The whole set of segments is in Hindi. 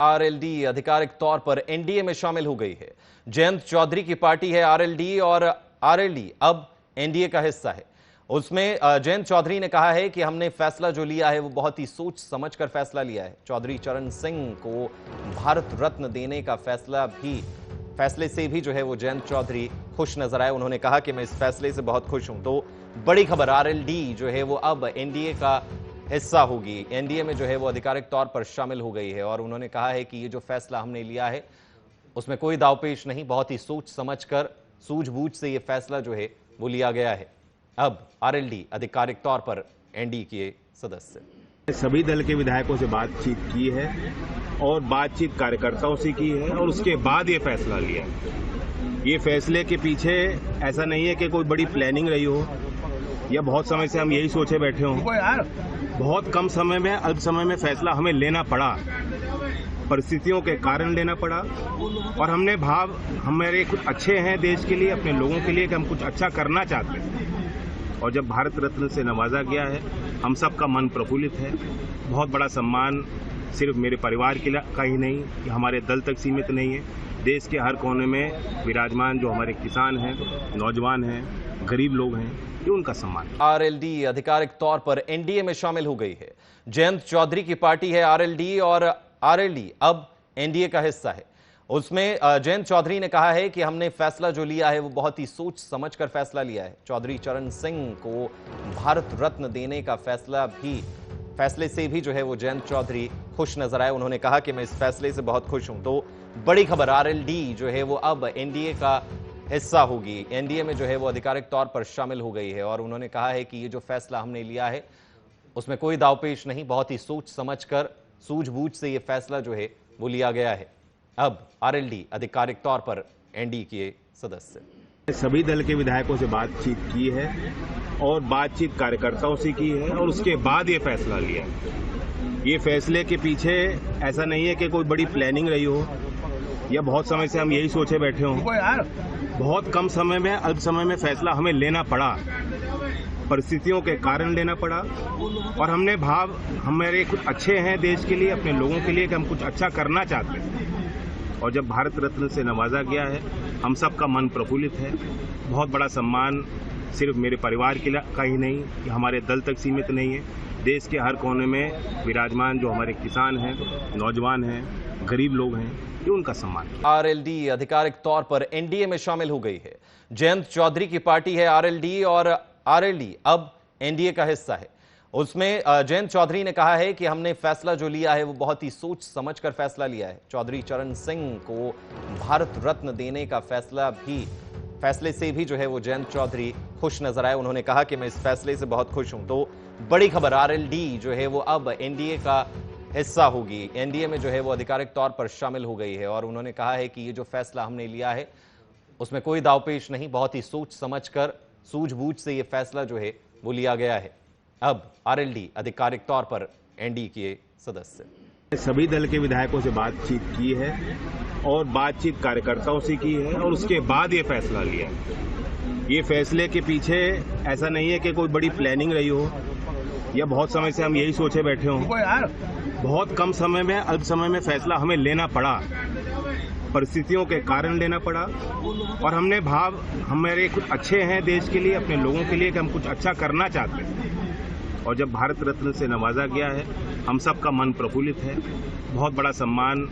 आरएलडी आधिकारिक तौर पर एनडीए में शामिल हो गई है। जयंत चौधरी की पार्टी है आरएलडी और आरएलडी अब एनडीए का हिस्सा है। उसमें जयंत चौधरी ने कहा है कि हमने फैसला जो लिया है वो बहुत ही सोच समझकर फैसला लिया है। चौधरी चरण सिंह को भारत रत्न देने का फैसले से भी जो है वो जयंत चौधरी खुश नजर आए। उन्होंने कहा कि मैं इस फैसले से बहुत खुश हूं। तो बड़ी खबर, आरएलडी जो है वो अब एनडीए का हिस्सा होगी, एनडीए में जो है वो आधिकारिक तौर पर शामिल हो गई है। और उन्होंने कहा है कि ये जो फैसला हमने लिया है उसमें कोई दावपेश नहीं, बहुत ही सोच समझकर सूझबूझ से ये फैसला जो है वो लिया गया है। अब आरएलडी आधिकारिक तौर पर एनडीए के सदस्य सभी दल के विधायकों से बातचीत की है और बातचीत कार्यकर्ताओं से की है और उसके बाद ये फैसला लिया है। ये फैसले के पीछे ऐसा नहीं है कि कोई बड़ी प्लानिंग रही हो या बहुत समय से हम यही सोचे बैठे हों। बहुत कम समय में, अल्प समय में फैसला हमें लेना पड़ा, परिस्थितियों के कारण लेना पड़ा। और हमारे कुछ अच्छे हैं देश के लिए, अपने लोगों के लिए, कि हम कुछ अच्छा करना चाहते हैं। और जब भारत रत्न से नवाजा गया है, हम सबका मन प्रफुल्लित है। बहुत बड़ा सम्मान सिर्फ मेरे परिवार का ही नहीं, हमारे दल तक सीमित नहीं है। देश के हर कोने में विराजमान जो हमारे किसान हैं, नौजवान हैं, गरीब लोग हैं, ये उनका सम्मान। आरएलडी आधिकारिक तौर पर एनडीए में शामिल हो गई है। जयंत चौधरी की पार्टी है आरएलडी और आरएलडी अब एनडीए का हिस्सा है। उसमें जयंत चौधरी ने कहा है कि हमने फैसला जो लिया है वो बहुत ही सोच समझकर फैसला लिया है। चौधरी चरण सिंह को भारत रत्न देने का फैसले से भी जो है वो जयंत चौधरी खुश नजर आए। उन्होंने कहा कि मैं इस फैसले से बहुत खुश हूं। तो बड़ी खबर, आरएलडी जो है वो अब एनडीए का हिस्सा होगी, एनडीए में जो है वो आधिकारिक तौर पर शामिल हो गई है। और उन्होंने कहा है कि ये जो फैसला हमने लिया है उसमें कोई दावपेश नहीं, बहुत ही सोच समझकर सूझबूझ से ये फैसला जो है वो लिया गया है। अब आरएलडी आधिकारिक तौर पर एनडीए के सदस्य सभी दल के विधायकों से बातचीत की है और बातचीत कार्यकर्ताओं से की है और उसके बाद ये फैसला लिया है। ये फैसले के पीछे ऐसा नहीं है कि कोई बड़ी प्लानिंग रही हो या बहुत समय से हम यही सोचे बैठे हों। बहुत कम समय में, अल्प समय में फैसला हमें लेना पड़ा, परिस्थितियों के कारण लेना पड़ा। और हमारे कुछ अच्छे हैं देश के लिए, अपने लोगों के लिए, कि हम कुछ अच्छा करना चाहते हैं। और जब भारत रत्न से नवाजा गया है, हम सबका मन प्रफुल्लित है। बहुत बड़ा सम्मान सिर्फ मेरे परिवार का ही नहीं, हमारे दल तक सीमित नहीं है। देश के हर कोने में विराजमान जो हमारे किसान हैं, नौजवान हैं, गरीब लोग हैं, ये उनका सम्मान। आरएलडी आधिकारिक तौर पर एनडीए में शामिल हो गई है। जयंत चौधरी की पार्टी है आरएलडी और आरएलडी अब एनडीए का हिस्सा है। उसमें जयंत चौधरी ने कहा है कि हमने फैसला जो लिया है वो बहुत ही सोच समझकर फैसला लिया है। चौधरी चरण सिंह को भारत रत्न देने का फैसले से भी जो है वो जयंत चौधरी खुश नजर आए। उन्होंने कहा कि मैं इस फैसले से बहुत खुश हूं। तो बड़ी खबर, आरएलडी जो है वो अब एनडीए का हिस्सा होगी, एनडीए में जो है वो आधिकारिक तौर पर शामिल हो गई है। और उन्होंने कहा है कि ये जो फैसला हमने लिया है उसमें कोई दावपेश नहीं, बहुत ही सोच समझकर सूझबूझ से ये फैसला जो है वो लिया गया है। अब आरएलडी आधिकारिक तौर पर एनडीए के सदस्य सभी दल के विधायकों से बातचीत की है और बातचीत कार्यकर्ताओं से की है और उसके बाद ये फैसला लिया है। ये फैसले के पीछे ऐसा नहीं है कि कोई बड़ी प्लानिंग रही हो या बहुत समय से हम यही सोचे बैठे हों। बहुत कम समय में, अल्प समय में फैसला हमें लेना पड़ा, परिस्थितियों के कारण लेना पड़ा। और हमारे कुछ अच्छे हैं देश के लिए, अपने लोगों के लिए, कि हम कुछ अच्छा करना चाहते हैं। और जब भारत रत्न से नवाजा गया है, हम सबका मन प्रफुल्लित है। बहुत बड़ा सम्मान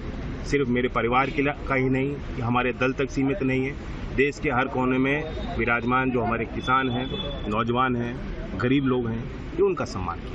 सिर्फ मेरे परिवार का ही नहीं, हमारे दल तक सीमित नहीं है। देश के हर कोने में विराजमान जो हमारे किसान हैं, नौजवान हैं, गरीब लोग हैं, ये उनका सम्मान।